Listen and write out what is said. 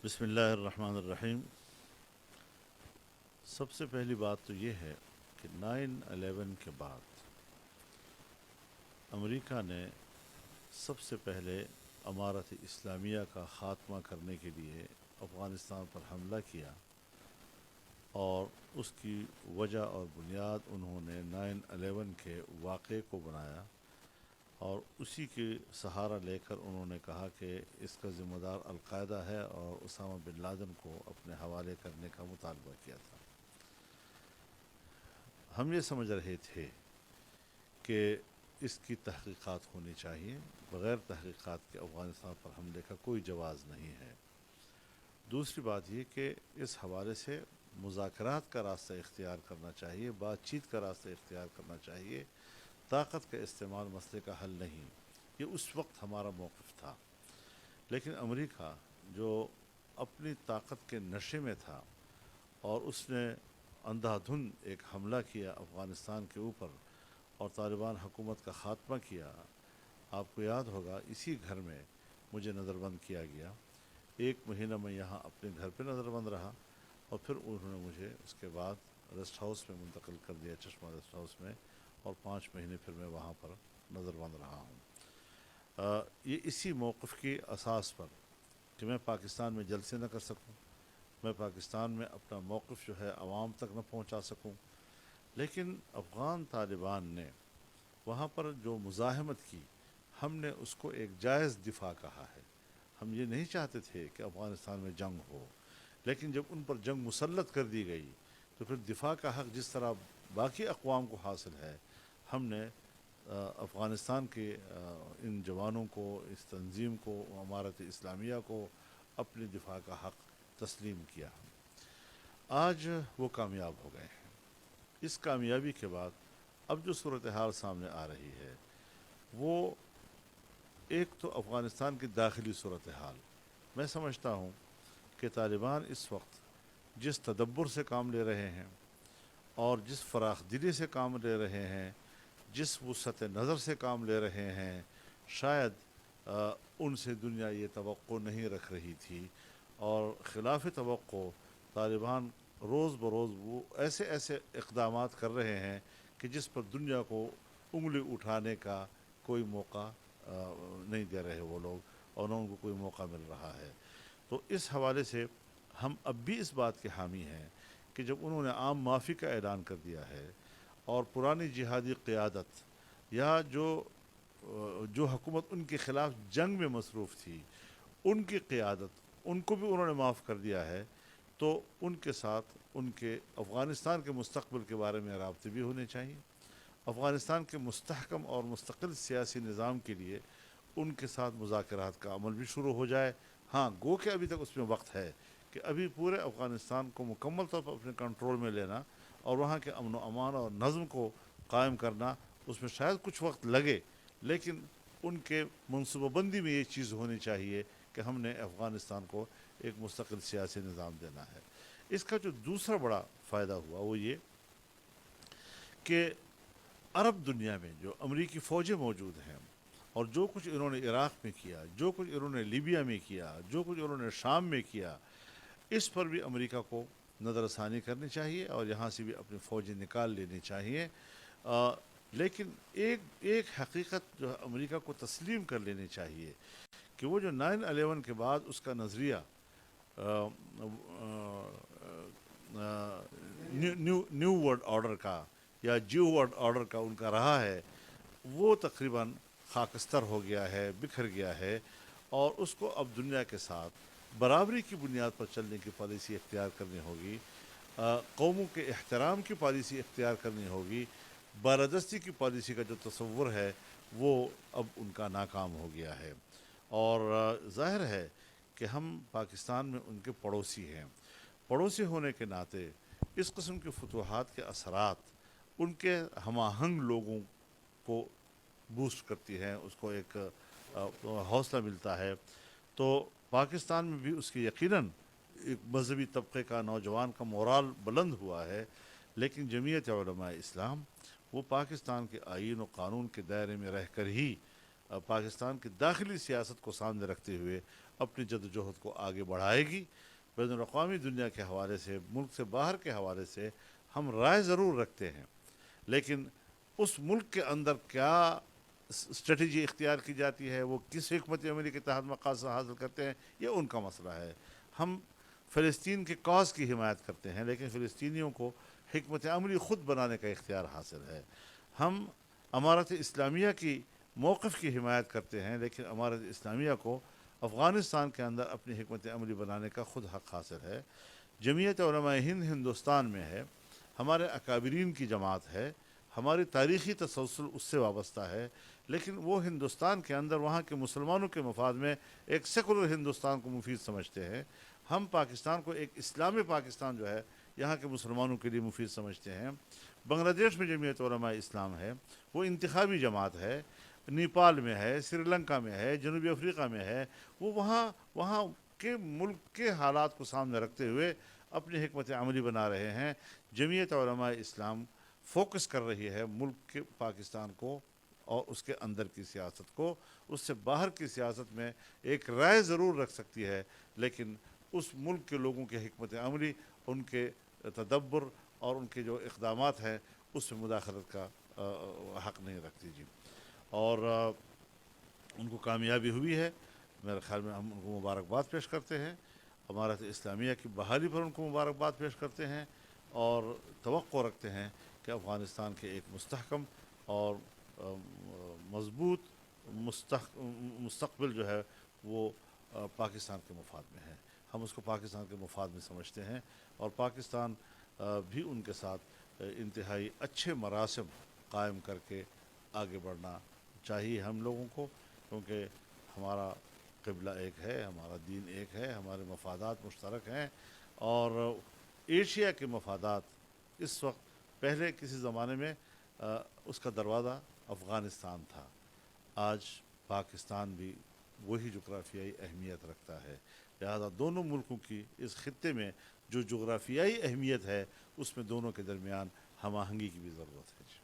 بسم اللہ الرحمن الرحیم۔ سب سے پہلی بات تو یہ ہے کہ 9/11 کے بعد امریکہ نے سب سے پہلے امارت اسلامیہ کا خاتمہ کرنے کے لیے افغانستان پر حملہ کیا، اور اس کی وجہ اور بنیاد انہوں نے 9/11 کے واقعے کو بنایا، اور اسی کے سہارا لے کر انہوں نے کہا کہ اس کا ذمہ دار القاعدہ ہے، اور اسامہ بن لادن کو اپنے حوالے کرنے کا مطالبہ کیا تھا۔ ہم یہ سمجھ رہے تھے کہ اس کی تحقیقات ہونی چاہیے، بغیر تحقیقات کے افغانستان پر حملے کا کوئی جواز نہیں ہے۔ دوسری بات یہ کہ اس حوالے سے مذاکرات کا راستہ اختیار کرنا چاہیے، بات چیت کا راستہ اختیار کرنا چاہیے، طاقت کا استعمال مسئلے کا حل نہیں۔ یہ اس وقت ہمارا موقف تھا، لیکن امریکہ جو اپنی طاقت کے نشے میں تھا اور اس نے اندھا دھند ایک حملہ کیا افغانستان کے اوپر اور طالبان حکومت کا خاتمہ کیا۔ آپ کو یاد ہوگا اسی گھر میں مجھے نظر بند کیا گیا، 1 مہینہ میں یہاں اپنے گھر پہ نظر بند رہا، اور پھر انہوں نے مجھے اس کے بعد ریسٹ ہاؤس میں منتقل کر دیا، چشمہ ریسٹ ہاؤس میں، اور 5 مہینے پھر میں وہاں پر نظر بند رہا ہوں۔ یہ اسی موقف کی اساس پر کہ میں پاکستان میں جلسے نہ کر سکوں، میں پاکستان میں اپنا موقف جو ہے عوام تک نہ پہنچا سکوں، لیکن افغان طالبان نے وہاں پر جو مزاحمت کی، ہم نے اس کو ایک جائز دفاع کہا ہے۔ ہم یہ نہیں چاہتے تھے کہ افغانستان میں جنگ ہو، لیکن جب ان پر جنگ مسلط کر دی گئی تو پھر دفاع کا حق جس طرح باقی اقوام کو حاصل ہے، ہم نے افغانستان کے ان جوانوں کو، اس تنظیم کو، امارت اسلامیہ کو اپنے دفاع کا حق تسلیم کیا۔ آج وہ کامیاب ہو گئے ہیں۔ اس کامیابی کے بعد اب جو صورتحال سامنے آ رہی ہے وہ ایک تو افغانستان کی داخلی صورتحال، میں سمجھتا ہوں کہ طالبان اس وقت جس تدبر سے کام لے رہے ہیں اور جس فراخ دلی سے کام لے رہے ہیں، جس وسعت نظر سے کام لے رہے ہیں، شاید ان سے دنیا یہ توقع نہیں رکھ رہی تھی، اور خلاف توقع طالبان روز بروز وہ ایسے ایسے اقدامات کر رہے ہیں کہ جس پر دنیا کو انگلی اٹھانے کا کوئی موقع نہیں دے رہے وہ لوگ، اور نہ ان کو کوئی موقع مل رہا ہے۔ تو اس حوالے سے ہم اب بھی اس بات کے حامی ہیں کہ جب انہوں نے عام معافی کا اعلان کر دیا ہے، اور پرانی جہادی قیادت یا جو حکومت ان کے خلاف جنگ میں مصروف تھی، ان کی قیادت، ان کو بھی انہوں نے معاف کر دیا ہے، تو ان کے ساتھ ان کے افغانستان کے مستقبل کے بارے میں رابطے بھی ہونے چاہیے۔ افغانستان کے مستحکم اور مستقل سیاسی نظام کے لیے ان کے ساتھ مذاکرات کا عمل بھی شروع ہو جائے۔ ہاں، گو کہ ابھی تک اس میں وقت ہے کہ ابھی پورے افغانستان کو مکمل طور پر اپنے کنٹرول میں لینا اور وہاں کے امن و امان اور نظم کو قائم کرنا، اس میں شاید کچھ وقت لگے، لیکن ان کے منصوبہ بندی میں یہ چیز ہونی چاہیے کہ ہم نے افغانستان کو ایک مستقل سیاسی نظام دینا ہے۔ اس کا جو دوسرا بڑا فائدہ ہوا وہ یہ کہ عرب دنیا میں جو امریکی فوجیں موجود ہیں، اور جو کچھ انہوں نے عراق میں کیا، جو کچھ انہوں نے لیبیا میں کیا، جو کچھ انہوں نے شام میں کیا، اس پر بھی امریکہ کو نظر ثانی کرنی چاہیے اور یہاں سے بھی اپنی فوجیں نکال لینی چاہیے۔ لیکن ایک حقیقت جو امریکہ کو تسلیم کر لینی چاہیے کہ وہ جو 9/11 کے بعد اس کا نظریہ نیو ورلڈ آرڈر کا یا جیو ورلڈ آرڈر کا ان کا رہا ہے، وہ تقریباً خاکستر ہو گیا ہے، بکھر گیا ہے، اور اس کو اب دنیا کے ساتھ برابری کی بنیاد پر چلنے کی پالیسی اختیار کرنی ہوگی، قوموں کے احترام کی پالیسی اختیار کرنی ہوگی۔ بالادستی کی پالیسی کا جو تصور ہے وہ اب ان کا ناکام ہو گیا ہے، اور ظاہر ہے کہ ہم پاکستان میں ان کے پڑوسی ہیں۔ پڑوسی ہونے کے ناطے اس قسم کے فتوحات کے اثرات ان کے ہم آہنگ لوگوں کو بوسٹ کرتی ہیں، اس کو ایک حوصلہ ملتا ہے۔ تو پاکستان میں بھی اس کی یقیناً ایک مذہبی طبقے کا، نوجوان کا مورال بلند ہوا ہے، لیکن جمعیت علماء اسلام وہ پاکستان کے آئین و قانون کے دائرے میں رہ کر ہی پاکستان کی داخلی سیاست کو سامنے رکھتے ہوئے اپنی جدوجہد کو آگے بڑھائے گی۔ بین الاقوامی دنیا کے حوالے سے، ملک سے باہر کے حوالے سے ہم رائے ضرور رکھتے ہیں، لیکن اس ملک کے اندر کیا اسٹریٹجی اختیار کی جاتی ہے، وہ کس حکمت عملی کے تحت مقاصد حاصل کرتے ہیں، یہ ان کا مسئلہ ہے۔ ہم فلسطین کے کاز کی حمایت کرتے ہیں، لیکن فلسطینیوں کو حکمت عملی خود بنانے کا اختیار حاصل ہے۔ ہم امارت اسلامیہ کی موقف کی حمایت کرتے ہیں، لیکن امارت اسلامیہ کو افغانستان کے اندر اپنی حکمت عملی بنانے کا خود حق حاصل ہے۔ جمعیت علماء ہند ہندوستان میں ہے، ہمارے اکابرین کی جماعت ہے، ہماری تاریخی تسلسل اس سے وابستہ ہے، لیکن وہ ہندوستان کے اندر وہاں کے مسلمانوں کے مفاد میں ایک سیکولر ہندوستان کو مفید سمجھتے ہیں۔ ہم پاکستان کو ایک اسلامی پاکستان جو ہے یہاں کے مسلمانوں کے لیے مفید سمجھتے ہیں۔ بنگلہ دیش میں جمعیت علماء اسلام ہے، وہ انتخابی جماعت ہے، نیپال میں ہے، سری لنکا میں ہے، جنوبی افریقہ میں ہے، وہ وہاں کے ملک کے حالات کو سامنے رکھتے ہوئے اپنی حکمت عملی بنا رہے ہیں۔ جمعیت علماء اسلام فوکس کر رہی ہے ملک کے پاکستان کو اور اس کے اندر کی سیاست کو، اس سے باہر کی سیاست میں ایک رائے ضرور رکھ سکتی ہے، لیکن اس ملک کے لوگوں کی حکمت عملی، ان کے تدبر اور ان کے جو اقدامات ہیں اس میں مداخلت کا حق نہیں رکھتی جی۔ اور ان کو کامیابی ہوئی ہے، میرے خیال میں ہم ان کو مبارکباد پیش کرتے ہیں، امارت اسلامیہ کی بحالی پر ان کو مبارکباد پیش کرتے ہیں، اور توقع رکھتے ہیں کہ افغانستان کے ایک مستحکم اور مضبوط مستقبل جو ہے وہ پاکستان کے مفاد میں ہے۔ ہم اس کو پاکستان کے مفاد میں سمجھتے ہیں، اور پاکستان بھی ان کے ساتھ انتہائی اچھے مراسم قائم کر کے آگے بڑھنا چاہیے ہم لوگوں کو، کیونکہ ہمارا قبلہ ایک ہے، ہمارا دین ایک ہے، ہمارے مفادات مشترک ہیں، اور ایشیا کے مفادات اس وقت، پہلے کسی زمانے میں اس کا دروازہ افغانستان تھا، آج پاکستان بھی وہی جغرافیائی اہمیت رکھتا ہے، لہذا دونوں ملکوں کی اس خطے میں جو جغرافیائی اہمیت ہے اس میں دونوں کے درمیان ہم آہنگی کی بھی ضرورت ہے۔